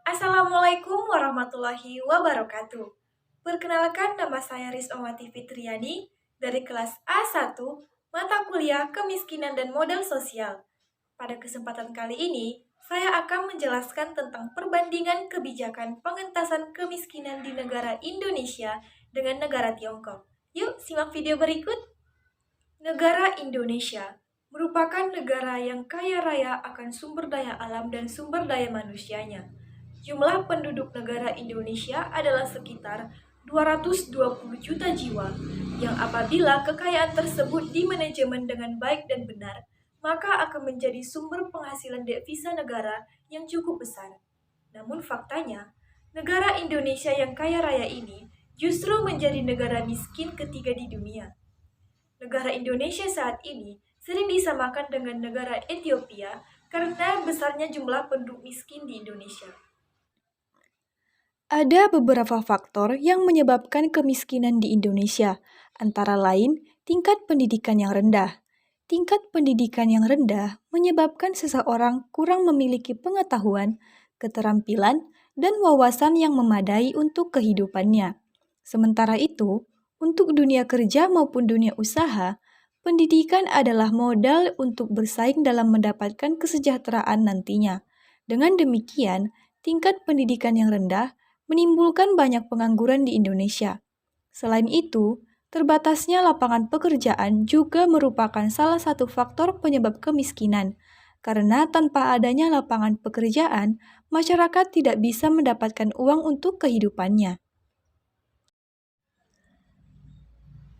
Assalamualaikum warahmatullahi wabarakatuh. Perkenalkan, nama saya Rizwati Fitriani dari kelas A1 mata kuliah Kemiskinan dan Modal Sosial. Pada kesempatan kali ini, saya akan menjelaskan tentang perbandingan kebijakan pengentasan kemiskinan di negara Indonesia dengan negara Tiongkok. Yuk, simak video berikut. Negara Indonesia merupakan negara yang kaya raya akan sumber daya alam dan sumber daya manusianya. Jumlah penduduk negara Indonesia adalah sekitar 220 juta jiwa, yang apabila kekayaan tersebut dimanajemen dengan baik dan benar, maka akan menjadi sumber penghasilan devisa negara yang cukup besar. Namun faktanya, negara Indonesia yang kaya raya ini justru menjadi negara miskin ketiga di dunia. Negara Indonesia saat ini sering disamakan dengan negara Ethiopia karena besarnya jumlah penduduk miskin di Indonesia. Ada beberapa faktor yang menyebabkan kemiskinan di Indonesia, antara lain tingkat pendidikan yang rendah. Tingkat pendidikan yang rendah menyebabkan seseorang kurang memiliki pengetahuan, keterampilan, dan wawasan yang memadai untuk kehidupannya. Sementara itu, untuk dunia kerja maupun dunia usaha, pendidikan adalah modal untuk bersaing dalam mendapatkan kesejahteraan nantinya. Dengan demikian, tingkat pendidikan yang rendah menimbulkan banyak pengangguran di Indonesia. Selain itu, terbatasnya lapangan pekerjaan juga merupakan salah satu faktor penyebab kemiskinan, karena tanpa adanya lapangan pekerjaan, masyarakat tidak bisa mendapatkan uang untuk kehidupannya.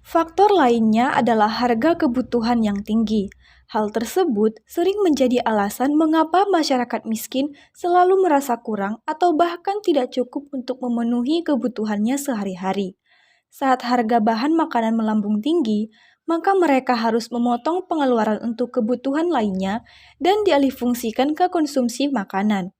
Faktor lainnya adalah harga kebutuhan yang tinggi. Hal tersebut sering menjadi alasan mengapa masyarakat miskin selalu merasa kurang atau bahkan tidak cukup untuk memenuhi kebutuhannya sehari-hari. Saat harga bahan makanan melambung tinggi, maka mereka harus memotong pengeluaran untuk kebutuhan lainnya dan dialihfungsikan ke konsumsi makanan.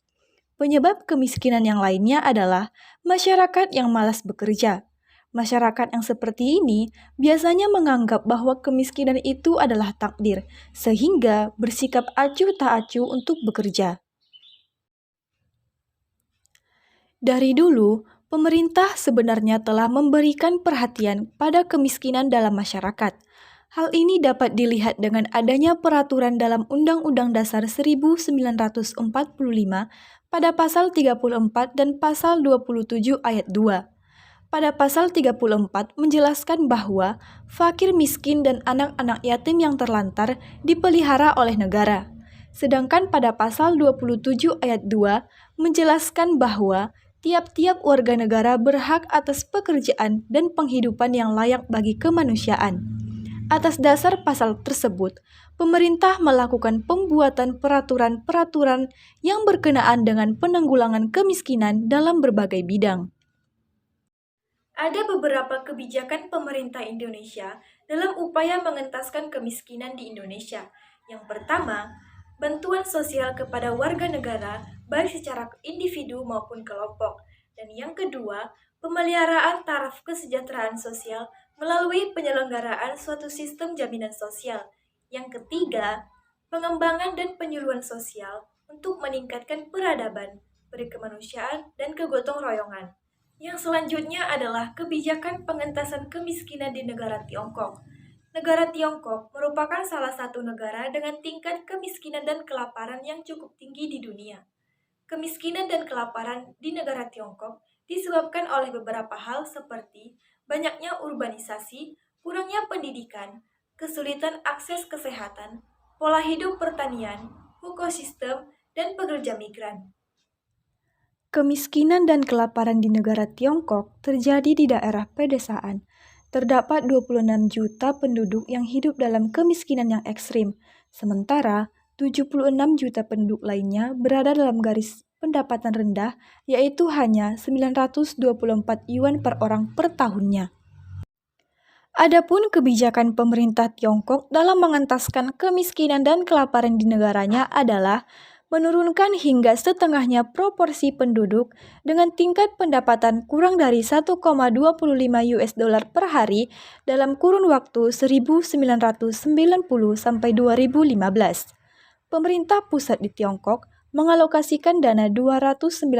Penyebab kemiskinan yang lainnya adalah masyarakat yang malas bekerja. Masyarakat yang seperti ini biasanya menganggap bahwa kemiskinan itu adalah takdir, sehingga bersikap acuh tak acuh untuk bekerja. Dari dulu, pemerintah sebenarnya telah memberikan perhatian pada kemiskinan dalam masyarakat. Hal ini dapat dilihat dengan adanya peraturan dalam Undang-Undang Dasar 1945 pada pasal 34 dan pasal 27 ayat 2. Pada pasal 34 menjelaskan bahwa fakir miskin dan anak-anak yatim yang terlantar dipelihara oleh negara. Sedangkan pada pasal 27 ayat 2 menjelaskan bahwa tiap-tiap warga negara berhak atas pekerjaan dan penghidupan yang layak bagi kemanusiaan. Atas dasar pasal tersebut, pemerintah melakukan pembuatan peraturan-peraturan yang berkenaan dengan penanggulangan kemiskinan dalam berbagai bidang. Ada beberapa kebijakan pemerintah Indonesia dalam upaya mengentaskan kemiskinan di Indonesia. Yang pertama, bantuan sosial kepada warga negara baik secara individu maupun kelompok. Dan yang kedua, pemeliharaan taraf kesejahteraan sosial melalui penyelenggaraan suatu sistem jaminan sosial. Yang ketiga, pengembangan dan penyuluhan sosial untuk meningkatkan peradaban, berkemanusiaan, dan kegotong royongan. Yang selanjutnya adalah kebijakan pengentasan kemiskinan di negara Tiongkok. Negara Tiongkok merupakan salah satu negara dengan tingkat kemiskinan dan kelaparan yang cukup tinggi di dunia. Kemiskinan dan kelaparan di negara Tiongkok disebabkan oleh beberapa hal seperti banyaknya urbanisasi, kurangnya pendidikan, kesulitan akses kesehatan, pola hidup pertanian, ekosistem, dan pekerja migran. Kemiskinan dan kelaparan di negara Tiongkok terjadi di daerah pedesaan. Terdapat 26 juta penduduk yang hidup dalam kemiskinan yang ekstrim, sementara 76 juta penduduk lainnya berada dalam garis pendapatan rendah, yaitu hanya 924 yuan per orang per tahunnya. Adapun kebijakan pemerintah Tiongkok dalam mengentaskan kemiskinan dan kelaparan di negaranya adalah menurunkan hingga setengahnya proporsi penduduk dengan tingkat pendapatan kurang dari 1,25 US dollar per hari dalam kurun waktu 1990 sampai 2015. Pemerintah pusat di Tiongkok mengalokasikan dana 296,6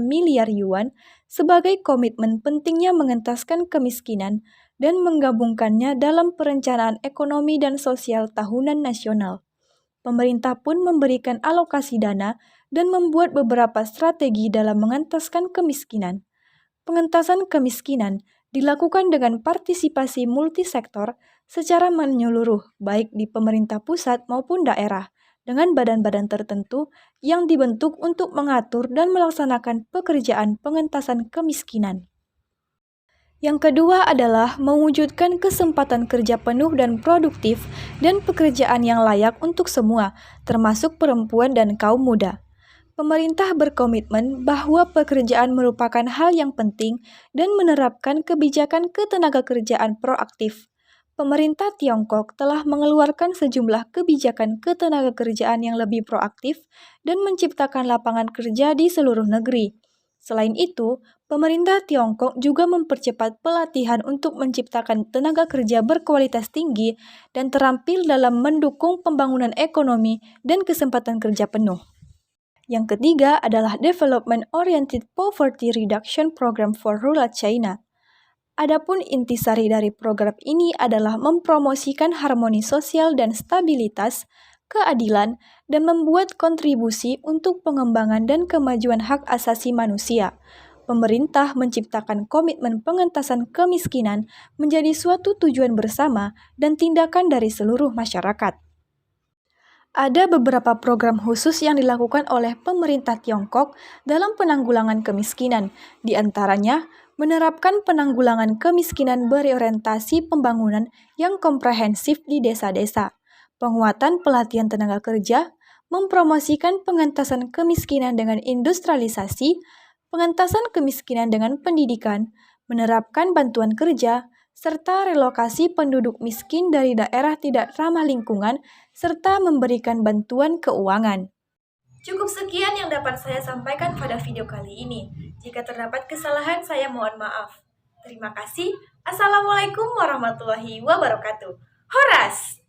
miliar yuan sebagai komitmen pentingnya mengentaskan kemiskinan dan menggabungkannya dalam perencanaan ekonomi dan sosial tahunan nasional. Pemerintah pun memberikan alokasi dana dan membuat beberapa strategi dalam mengentaskan kemiskinan. Pengentasan kemiskinan dilakukan dengan partisipasi multisektor secara menyeluruh, baik di pemerintah pusat maupun daerah, dengan badan-badan tertentu yang dibentuk untuk mengatur dan melaksanakan pekerjaan pengentasan kemiskinan. Yang kedua adalah mewujudkan kesempatan kerja penuh dan produktif dan pekerjaan yang layak untuk semua, termasuk perempuan dan kaum muda. Pemerintah berkomitmen bahwa pekerjaan merupakan hal yang penting dan menerapkan kebijakan ketenagakerjaan proaktif. Pemerintah Tiongkok telah mengeluarkan sejumlah kebijakan ketenagakerjaan yang lebih proaktif dan menciptakan lapangan kerja di seluruh negeri. Selain itu, pemerintah Tiongkok juga mempercepat pelatihan untuk menciptakan tenaga kerja berkualitas tinggi dan terampil dalam mendukung pembangunan ekonomi dan kesempatan kerja penuh. Yang ketiga adalah Development Oriented Poverty Reduction Program for Rural China. Adapun intisari dari program ini adalah mempromosikan harmoni sosial dan stabilitas, keadilan, dan membuat kontribusi untuk pengembangan dan kemajuan hak asasi manusia. Pemerintah menciptakan komitmen pengentasan kemiskinan menjadi suatu tujuan bersama dan tindakan dari seluruh masyarakat. Ada beberapa program khusus yang dilakukan oleh pemerintah Tiongkok dalam penanggulangan kemiskinan, di antaranya menerapkan penanggulangan kemiskinan berorientasi pembangunan yang komprehensif di desa-desa, penguatan pelatihan tenaga kerja, mempromosikan pengentasan kemiskinan dengan industrialisasi, pengentasan kemiskinan dengan pendidikan, menerapkan bantuan kerja, serta relokasi penduduk miskin dari daerah tidak ramah lingkungan, serta memberikan bantuan keuangan. Cukup sekian yang dapat saya sampaikan pada video kali ini. Jika terdapat kesalahan, saya mohon maaf. Terima kasih. Assalamualaikum warahmatullahi wabarakatuh. Horas!